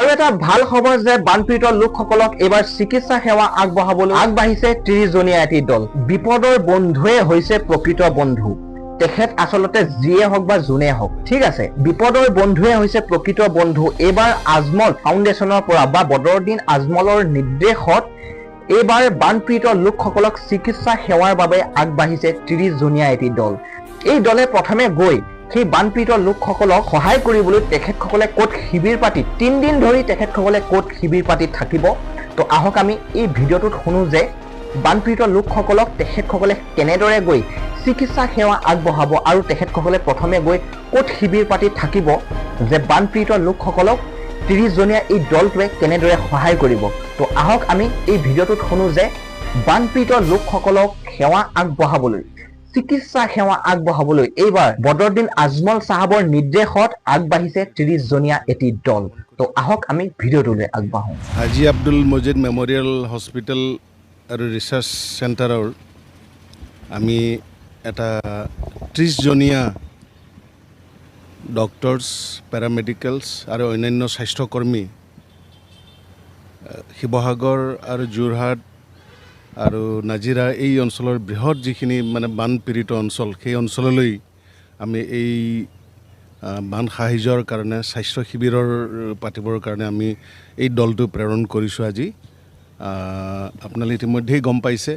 আৰু এটা ভাল খবৰ যে বানপীড়িত লোকসকলক এবাৰ চিকিৎসা সেৱা আগবঢ়াবলৈ আগবাঢ়িছে 30 জনীয়া এটি দল। বিপদৰ বন্ধুৱে হৈছে প্ৰকৃত বন্ধু। তেখেত আচলতে যিয়ে হওক বা যোনে হওক, ঠিক আছে, বিপদৰ বন্ধুৱে হৈছে প্ৰকৃত বন্ধু। এইবাৰ আজমল ফাউণ্ডেশ্যনৰ পৰা বা বদৰুদ্দিন আজমলৰ নিৰ্দেশত এইবাৰ বানপীড়িত লোকসকলক চিকিৎসা সেৱাৰ বাবে আগবাঢ়িছে 30 জনীয়া এটি দল। এই দলে প্ৰথমে গৈ সেই বানপীড়িত লোকসকলক সহায় কৰিবলৈ তেখেতসকলে ক'ত শিবিৰ পাতি 3 দিন ধৰি তেখেতসকলে ক'ত শিবিৰ পাতি থাকিব। তো আহক আমি এই ভিডিঅ'টোত শুনো যে বানপীড়িত লোকসকলক তেখেতসকলে কেনেদৰে গৈ চিকিৎসা সেৱা আগবঢ়াব আৰু তেখেতসকলে প্ৰথমে গৈ ক'ত শিবিৰ পাতি থাকিব, যে বানপীড়িত লোকসকলক 30 জনীয়া এই দলটোৱে কেনেদৰে সহায় কৰিব। তো আহক আমি এই ভিডিঅ'টোত শুনো যে বানপীড়িত লোকসকলক সেৱা আগবঢ়াবলৈ, চিকিৎসা সেৱা আগবঢ়াবলৈ এইবাৰ বদৰুদ্দিন আজমল চাহাবৰ নিৰ্দেশত আগবাঢ়িছে 30 জনীয়া এটি দল। তো আহক আমি ভিডিঅ'টোলৈ আগবাঢ়ো। হাজী আব্দুল মজিদ মেমৰিয়েল হস্পিটেল আৰু ৰিচাৰ্চ চেণ্টাৰৰ আমি এটা 30 জনীয়া ডক্টৰছ, পেৰামেডিকেলছ আৰু অন্যান্য স্বাস্থ্যকৰ্মী শিৱসাগৰ আৰু যোৰহাট আৰু নাজিৰা এই অঞ্চলৰ বৃহৎ যিখিনি মানে বানপীড়িত অঞ্চল, সেই অঞ্চললৈ আমি এই বান সাহায্যৰ কাৰণে স্বাস্থ্য শিবিৰৰ পাতিবৰ কাৰণে আমি এই দলটো প্ৰেৰণ কৰিছোঁ আজি। আপোনালোকে ইতিমধ্যেই গম পাইছে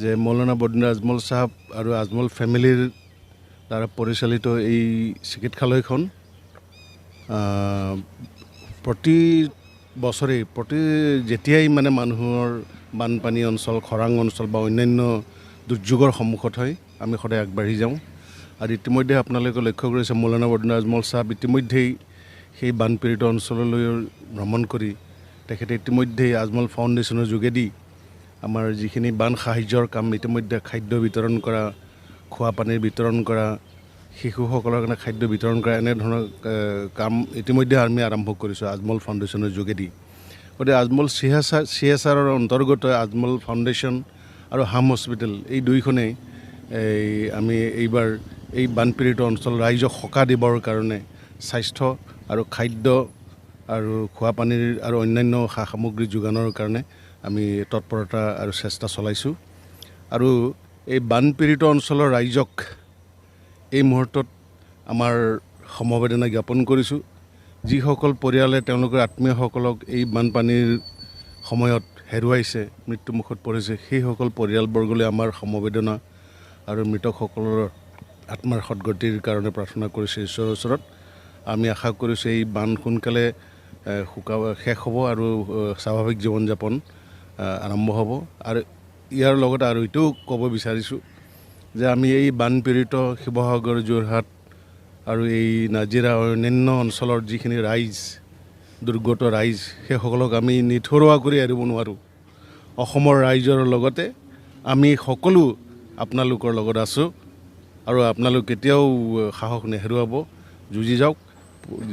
যে মৌলানা বদৰুদ্দিন আজমল চাহাব আৰু আজমল ফেমিলিৰ দ্বাৰা পৰিচালিত এই চিকিৎসালয়খন প্ৰতি বছৰে যেতিয়াই মানে মানুহৰ বানপানী অঞ্চল, খৰাং অঞ্চল বা অন্যান্য দুৰ্যোগৰ সন্মুখত হয়, আমি সদায় আগবাঢ়ি যাওঁ। আৰু ইতিমধ্যে আপোনালোকে লক্ষ্য কৰিছে মৌলানা বদৰুদ্দিন আজমল চাহাব ইতিমধ্যেই সেই বানপীড়িত অঞ্চললৈ ভ্ৰমণ কৰি তেখেতে ইতিমধ্যেই আজমল ফাউণ্ডেশ্যনৰ যোগেদি আমাৰ যিখিনি বান সাহায্যৰ কাম, ইতিমধ্যে খাদ্য বিতৰণ কৰা, খোৱা পানীৰ বিতৰণ কৰা, শিশুসকলৰ কাৰণে খাদ্য বিতৰণ কৰা, এনেধৰণৰ কাম ইতিমধ্যে আমি আৰম্ভ কৰিছোঁ আজমল ফাউণ্ডেশ্যনৰ যোগেদি। গতিকে আজমল CSRৰ অন্তৰ্গত আজমল ফাউণ্ডেশ্যন আৰু হাম হস্পিটেল এই দুইখনেই আমি এইবাৰ এই বানপীড়িত অঞ্চল ৰাইজক সকাহ দিবৰ কাৰণে স্বাস্থ্য আৰু খাদ্য আৰু খোৱা পানীৰ আৰু অন্যান্য সা সামগ্ৰী যোগানৰ কাৰণে আমি তৎপৰতা আৰু চেষ্টা চলাইছোঁ। আৰু এই বানপীড়িত অঞ্চলৰ ৰাইজক এই মুহূৰ্তত আমাৰ সমবেদনা জ্ঞাপন কৰিছোঁ। যিসকল পৰিয়ালে তেওঁলোকৰ আত্মীয়সকলক এই বানপানীৰ সময়ত হেৰুৱাইছে, মৃত্যুমুখত পৰিছে, সেইসকল পৰিয়ালবৰ্গলৈ আমাৰ সমবেদনা আৰু মৃতকসকলৰ আত্মাৰ সদ্গতিৰ কাৰণে প্ৰাৰ্থনা কৰিছোঁ ঈশ্বৰৰ ওচৰত। আমি আশা কৰিছোঁ এই বান সোনকালে শেষ হ'ব আৰু স্বাভাৱিক জীৱন যাপন আৰম্ভ হ'ব। আৰু ইয়াৰ লগতে আৰু এইটোও ক'ব বিচাৰিছোঁ যে আমি এই বানপীড়িত শিৱসাগৰ, যোৰহাট আৰু এই নাজিৰা অন্যান্য অঞ্চলৰ যিখিনি ৰাইজ, দুৰ্গত ৰাইজ, সেইসকলক আমি নিথৰুৱা কৰি এৰিব নোৱাৰোঁ। অসমৰ ৰাইজৰ লগতে আমি সকলো আপোনালোকৰ লগত আছোঁ আৰু আপোনালোক কেতিয়াও সাহস নেহেৰুৱাব, যুঁজি যাওক।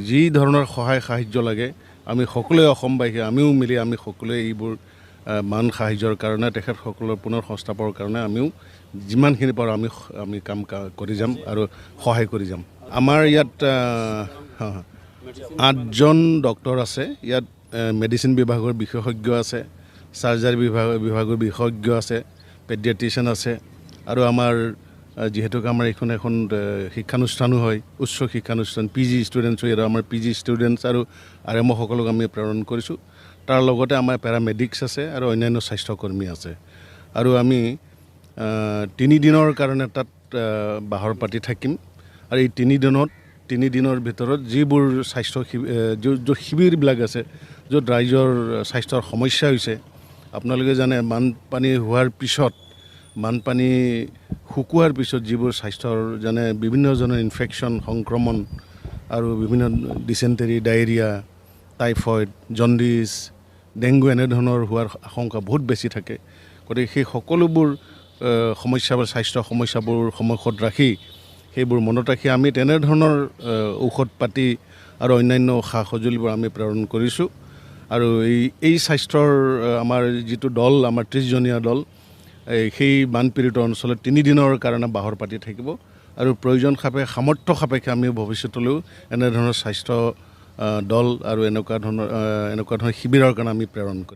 যি ধৰণৰ সহায় সাহায্য লাগে আমি সকলোৱে অসমবাসী আমিও মিলি আমি সকলোৱে এইবোৰ বান সাহায্যৰ কাৰণে, তেখেতসকলৰ পুনৰ সংস্থাপনৰ কাৰণে আমিও যিমানখিনি পাৰোঁ আমি কাম কৰি যাম আৰু সহায় কৰি যাম। আমাৰ ইয়াত 8জন ডক্টৰ আছে। ইয়াত মেডিচিন বিভাগৰ বিশেষজ্ঞ আছে, চাৰ্জাৰী বিভাগৰ বিশেষজ্ঞ আছে, পেডিয়াট্ৰিচিয়ান আছে। আৰু আমাৰ যিহেতুকে আমাৰ এখন শিক্ষানুষ্ঠানো হয়, উচ্চ শিক্ষানুষ্ঠান, PG ষ্টুডেণ্টছ হয়, আৰু আমাৰ PG ষ্টুডেণ্টছ আৰু RMসকলক আমি প্ৰেৰণ কৰিছোঁ। তাৰ লগতে আমাৰ পেৰামেডিক্স আছে আৰু অন্যান্য স্বাস্থ্যকৰ্মী আছে। আৰু আমি 3 দিনৰ কাৰণে তাত বাহৰ পাতি থাকিম। আৰু এই 3 দিনৰ ভিতৰত যিবোৰ স্বাস্থ্য শিবিৰবিলাক আছে, য'ত ৰাইজৰ স্বাস্থ্যৰ সমস্যা হৈছে, আপোনালোকে জানে বানপানী হোৱাৰ পিছত, বানপানী শুকোৱাৰ পিছত যিবোৰ স্বাস্থ্যৰ যেনে বিভিন্ন ধৰণৰ ইনফেকশ্যন, সংক্ৰমণ আৰু বিভিন্ন dysentery, diarrhoea, typhoid, jaundice, dengue এনেধৰণৰ হোৱাৰ আশংকা বহুত বেছি থাকে। গতিকে সেই সকলোবোৰ সমস্যাবোৰ, স্বাস্থ্য সমস্যাবোৰ সন্মুখত ৰাখি, সেইবোৰ মনত ৰাখি আমি তেনেধৰণৰ ঔষধ পাতি আৰু অন্যান্য সা সঁজুলিবোৰ আমি প্ৰেৰণ কৰিছোঁ। আৰু এই স্বাস্থ্যৰ আমাৰ যিটো দল, আমাৰ 30 জনীয়া দল, সেই বানপীড়িত অঞ্চলত 3 দিনৰ কাৰণে বাহৰ পাতি থাকিব। আৰু প্ৰয়োজন সাপেক্ষে, সামৰ্থ্য সাপেক্ষে আমি ভৱিষ্যতলৈও এনেধৰণৰ স্বাস্থ্য দল আৰু এনেকুৱা ধৰণৰ শিবিৰৰ কাৰণে আমি প্ৰেৰণ কৰিম।